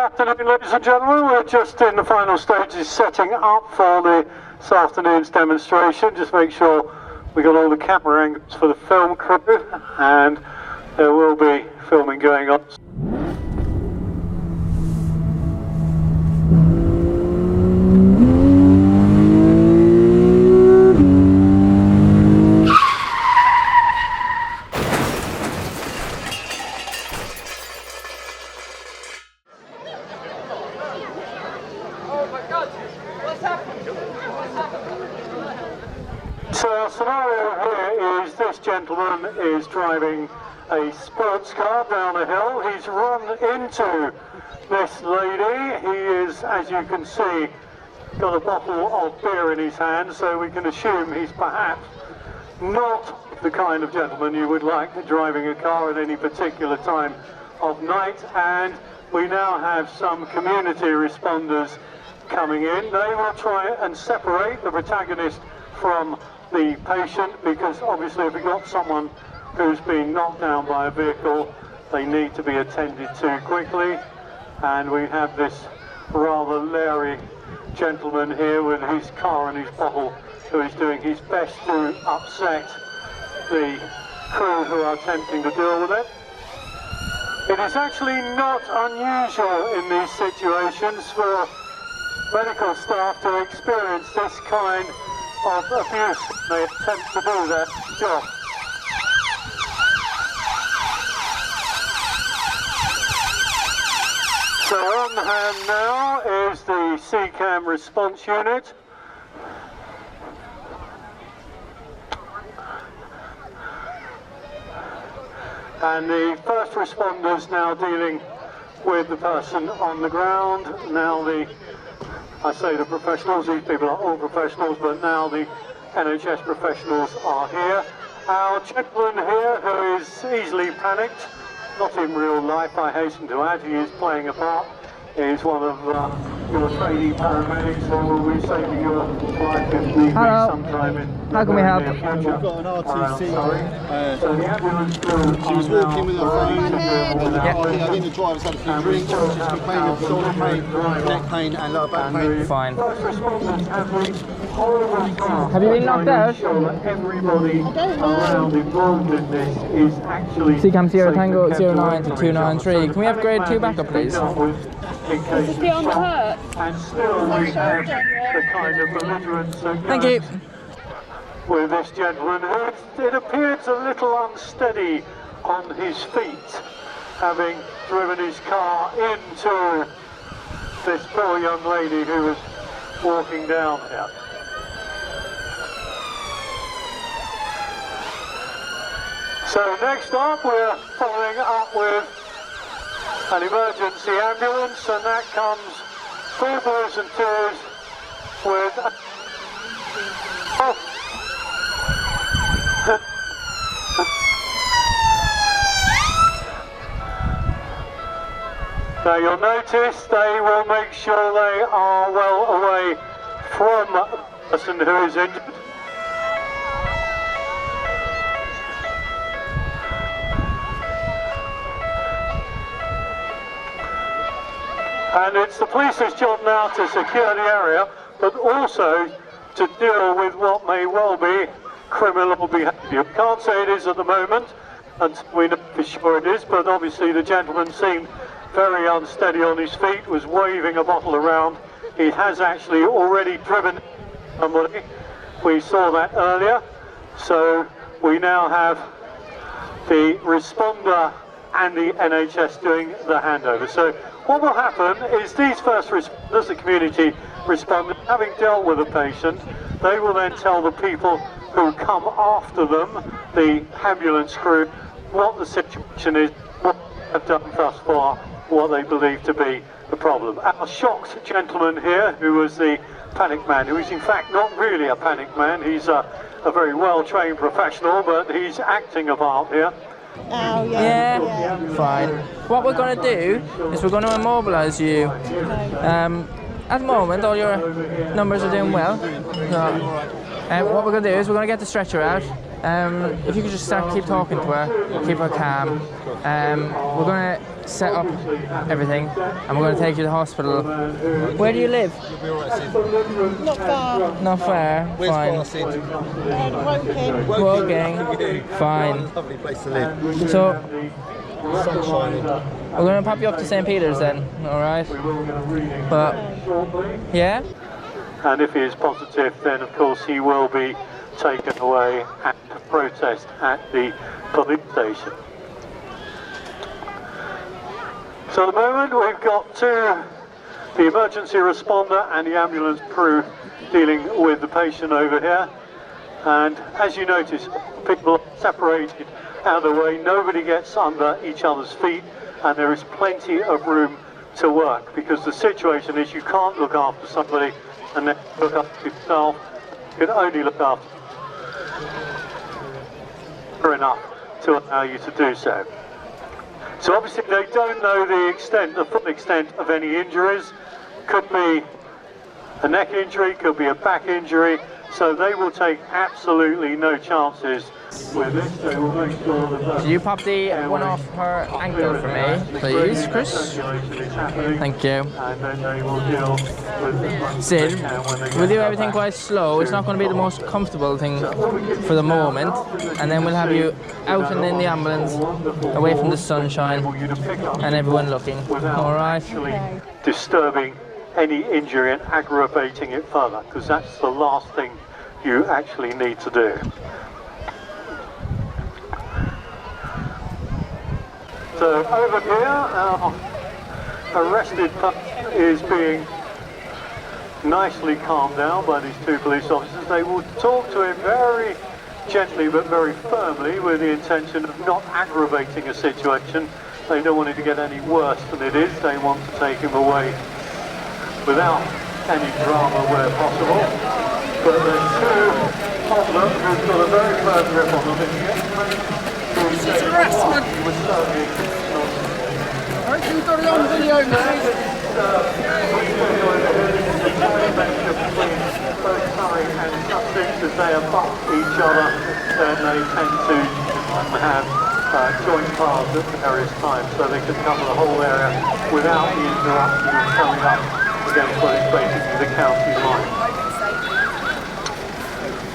afternoon, ladies and gentlemen. We're just in the final stages setting up for this afternoon's demonstration. Just make sure we got all the camera angles for the film crew, and there will be filming going on. So our scenario here is this gentleman is driving a sports car down a hill. He's run into this lady. He is, as you can see, got a bottle of beer in his hand, so we can assume he's perhaps not the kind of gentleman you would like driving a car at any particular time of night. And we now have some community responders coming in. They will try and separate the protagonist from the patient, because obviously if we've got someone who's been knocked down by a vehicle, they need to be attended to quickly. And we have this rather leery gentleman here with his car and his bottle, who is doing his best to upset the crew who are attempting to deal with it. It is actually not unusual in these situations for medical staff to experience this kind of abuse. They attempt to do their job. So on hand now is the CCAM response unit. And the first responders now dealing with the person on the ground. Now I say the professionals, these people are all professionals, but now the NHS professionals are here. Our gentleman here, who is easily panicked, not in real life, I hasten to add, he is playing a part, is one of your trainee paramedics who will be saving your life if need be sometime in how can we help? We've got an RTC. So the ambulance crew She was walking with her phone. Yeah. I think the driver's had a few drinks. She's complaining of shoulder pain, neck pain, and lower back pain. Fine. First responders have the horrible task. Have you been knocked out? Show that everybody around involved in this is actually CCAM 0 safe Tango and kept 09 away to from each 293. other. Can we have grade 2 backup, please? In case of shock. And still we have the kind of belligerence that Thank you. with this gentleman, who it appears a little unsteady on his feet, having driven his car into this poor young lady who was walking down here. So next up we're following up with an emergency ambulance, and that comes through blues and twos with Now you'll notice they will make sure they are well away from the person who is injured. And it's the police's job now to secure the area, but also to deal with what may well be criminal behaviour. Can't say it is at the moment, and we know for sure it is, but obviously the gentleman seemed very unsteady on his feet, was waving a bottle around. He has actually already driven somebody. We saw that earlier. So we now have the responder and the NHS doing the handover. So what will happen is these first responders, the community responders, having dealt with a patient, they will then tell the people who come after them, the ambulance crew, what the situation is, what they have done thus far, what they believe to be the problem. Our shocked gentleman here, who was the panic man, who is in fact not really a panic man, he's a very well-trained professional, but he's acting a part here. Oh, yeah. Yeah, fine. What we're going to do is we're going to immobilise you. At the moment, all your numbers are doing well. What we're going to do is we're going to get the stretcher out. If you could just keep talking to her, keep her calm. We're going to set up everything, and we're going to take you to the hospital. Where do you live? You'll be alright, Sid. Not far. Not far. Where's Fine. far, Sid? Woking. Woking. Fine. Lovely place to live. So Sun shining. we're going to pop you up to St. Peter's then, alright? But, yeah? And if he is positive, then of course he will be taken away and processed at the police station. So at the moment we've got the emergency responder and the ambulance crew dealing with the patient over here. And as you notice, people are separated out of the way, nobody gets under each other's feet, and there is plenty of room to work, because the situation is you can't look after somebody and then look after yourself. You can only look after enough to allow you to do so. So obviously they don't know the full extent of any injuries. Could be a neck injury, could be a back injury, so they will take absolutely no chances with this. They will make sure that Can you pop the one off her ankle for me, please, Chris? Thank you. and then they will deal with Sid, we'll do everything quite slow. It's not going to be the most comfortable thing for the moment, and then we'll have you out and in the ambulance, away from the sunshine and everyone looking. All right. disturbing any injury and aggravating it further, because that's the last thing you actually need to do. So over here, our arrested person is being nicely calmed down by these two police officers. They will talk to him very gently but very firmly, with the intention of not aggravating a situation. They don't want it to get any worse than it is. They want to take him away without any drama where possible. But there's two of them who've got a very firm grip on them. This is harassment. I reckon you've got it on video, mate. Both sides and suspects, as they abut each other, then they tend to have joint paths at various times, so they can cover the whole area without the interruption of coming up against what is basically the county line.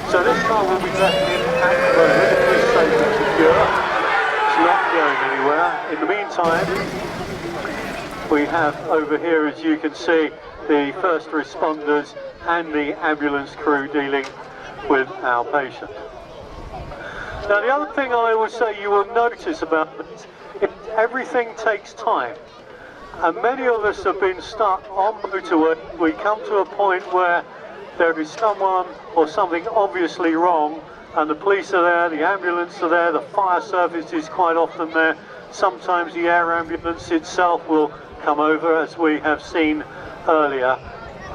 So this car will be left in at the moment. It is safe and secure. It's not going anywhere. In the meantime, we have over here, as you can see, the first responders and the ambulance crew dealing with our patient. Now the other thing I will say you will notice about this is everything takes time. And many of us have been stuck on motorway. We come to a point where there is someone or something obviously wrong, and the police are there, the ambulance are there, the fire service is quite often there. Sometimes the air ambulance itself will come over, as we have seen earlier.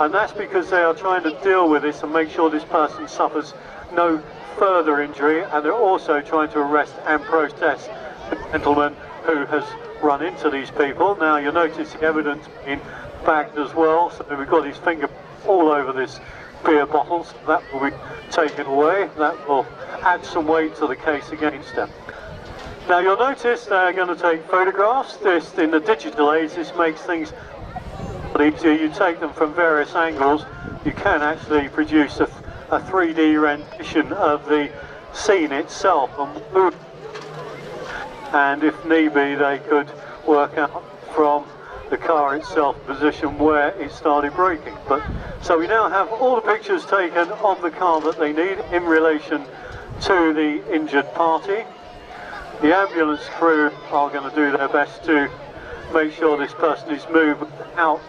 And that's because they are trying to deal with this and make sure this person suffers no further injury, and they're also trying to arrest and process the gentleman who has run into these people. Now you'll notice the evidence being bagged as well, so we've got his finger all over this beer bottle, so that will be taken away. That will add some weight to the case against him. Now you'll notice they're going to take photographs. This, in the digital age, this makes things easier. You take them from various angles. You can actually produce a 3D rendition of the scene itself, and if need be they could work out from the car itself the position where it started braking. But so we now have all the pictures taken of the car that they need in relation to the injured party. The ambulance crew are going to do their best to make sure this person is moved without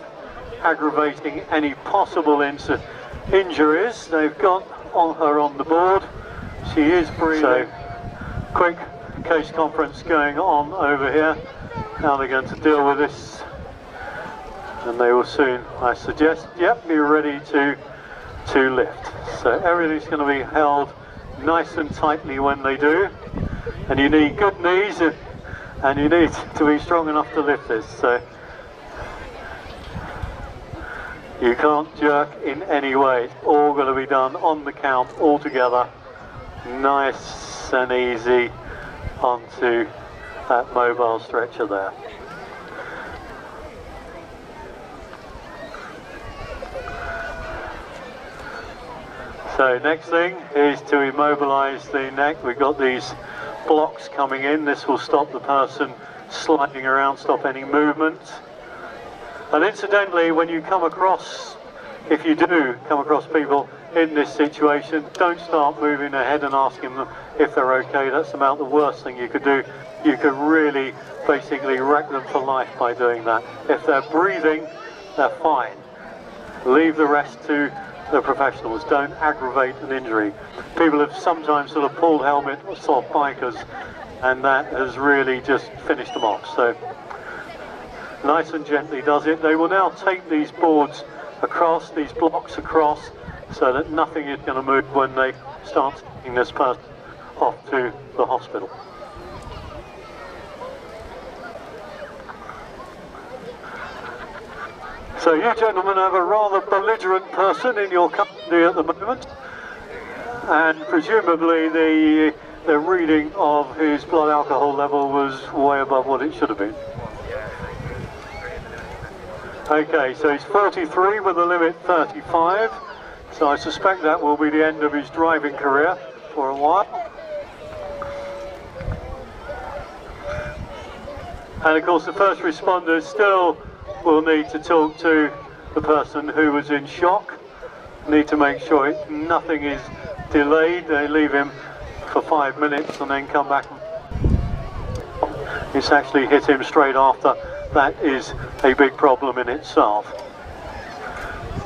aggravating any possible injuries. They've got her on the board. She is breathing. So, quick case conference going on over here. How they're going to deal with this, and they will soon, I suggest, yep, be ready to lift. So everything's going to be held nice and tightly when they do, and you need good knees and you need to be strong enough to lift this. So you can't jerk in any way. It's all going to be done on the count, all together, nice and easy onto that mobile stretcher there. So next thing is to immobilize the neck. We've got these blocks coming in. This will stop the person sliding around, stop any movement. And incidentally, when you come across, if you do come across people in this situation, don't start moving ahead and asking them if they're okay. That's about the worst thing you could do. You could really basically wreck them for life by doing that. If they're breathing, they're fine. Leave the rest to the professionals. Don't aggravate an injury. People have sometimes sort of pulled helmets off bikers, and that has really just finished them off. So nice and gently does it. They will now take these boards across, these blocks across, so that nothing is going to move when they start taking this person off to the hospital. So you gentlemen have a rather belligerent person in your company at the moment, and presumably the reading of his blood alcohol level was way above what it should have been. Okay, so he's 43 with a limit 35, so I suspect that will be the end of his driving career for a while. And of course the first responders still will need to talk to the person who was in shock. Need to make sure nothing is delayed. They leave him for 5 minutes and then come back. It's actually hit him straight after. That is a big problem in itself.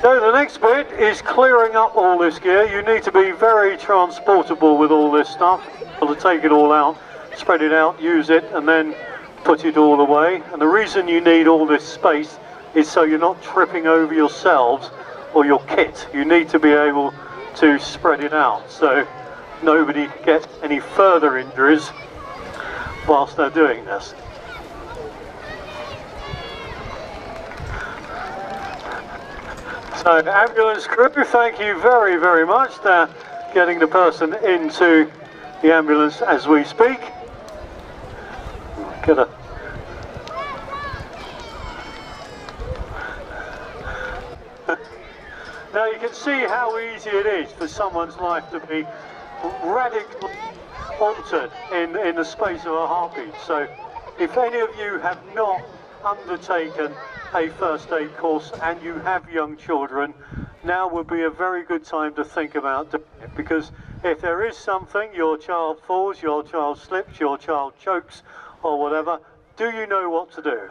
So the next bit is clearing up all this gear. You need to be very transportable with all this stuff. You've got to take it all out, spread it out, use it, and then put it all away. And the reason you need all this space is so you're not tripping over yourselves or your kit. You need to be able to spread it out so nobody gets any further injuries whilst they're doing this. So ambulance crew, thank you very, very much. They're getting the person into the ambulance as we speak. Get a Now you can see how easy it is for someone's life to be radically altered in the space of a heartbeat. So if any of you have not undertaken a first aid course and you have young children, now would be a very good time to think about doing it, because if there is something, your child falls, your child slips, your child chokes or whatever, do you know what to do?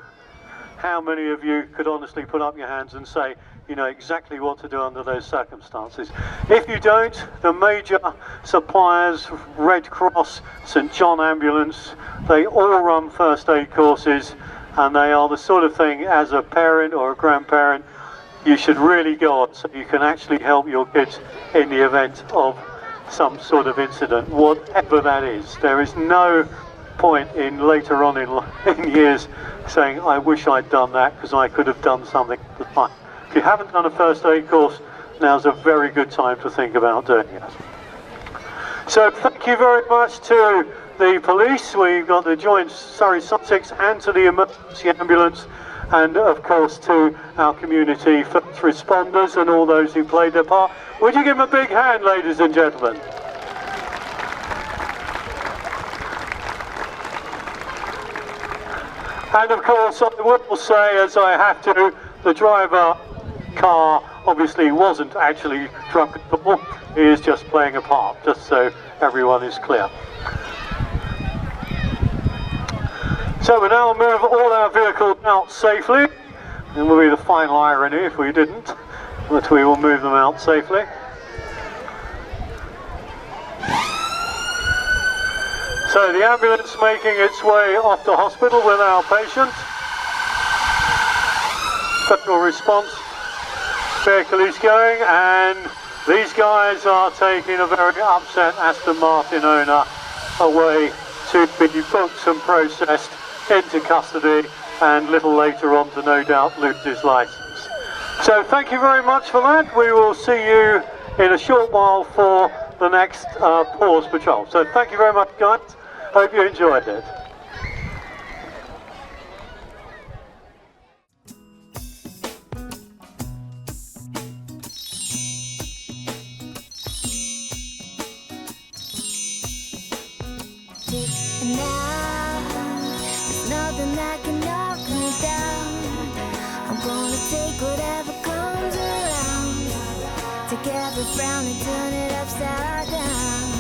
How many of you could honestly put up your hands and say you know exactly what to do under those circumstances? If you don't, the major suppliers, Red Cross, St John Ambulance, they all run first aid courses, and they are the sort of thing as a parent or a grandparent you should really go on, so you can actually help your kids in the event of some sort of incident, whatever that is. There is no point in later on in years saying, I wish I'd done that because I could have done something at the time. If you haven't done a first aid course, now's a very good time to think about doing it. So thank you very much to the police. We've got the Joint Surrey Sussex, and to the emergency ambulance, and of course to our community first responders and all those who played their part. Would you give them a big hand, ladies and gentlemen? And of course I will say, as I have to, the driver car obviously wasn't actually drunk at all. He is just playing a part, just so everyone is clear. So we now move all our vehicles out safely. It will be the final irony if we didn't, but we will move them out safely. So the ambulance making its way off to hospital with our patient. Special response vehicle is going, and these guys are taking a very upset Aston Martin owner away to be booked and processed into custody, and a little later on to no doubt lose his licence. So thank you very much for that. We will see you in a short while for the next pause patrol. So thank you very much, guys. Hope you enjoyed it. And now there's nothing that can knock me down. I'm gonna take whatever comes around. Together, frown and turn it upside down.